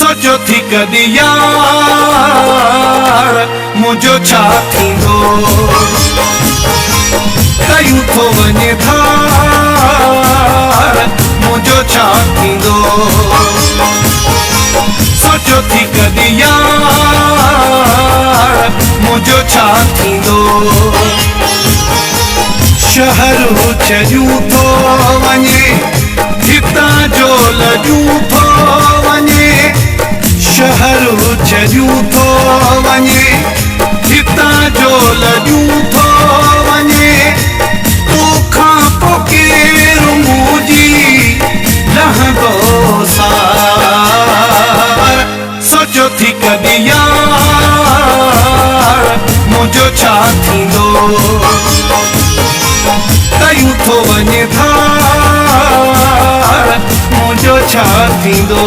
सोचो थी कदी यार मुझो छा थींदो कयूं थो वञे धार मुझो छा थींदो सोचो थी कदी यार मुझो छा थींदो शहर चरियूं थो वञे हितां जो लॼूं थो वञे शहर चरियूं थो वञे हितां जो लॼूं थो वञे तोखां पोइ केरु मुंहिंजी लहंदो सार सोचो थी कदी यार मुंहिंजो छा थींदो कयूं थो वञे धार मुंहिंजो छा थींदो।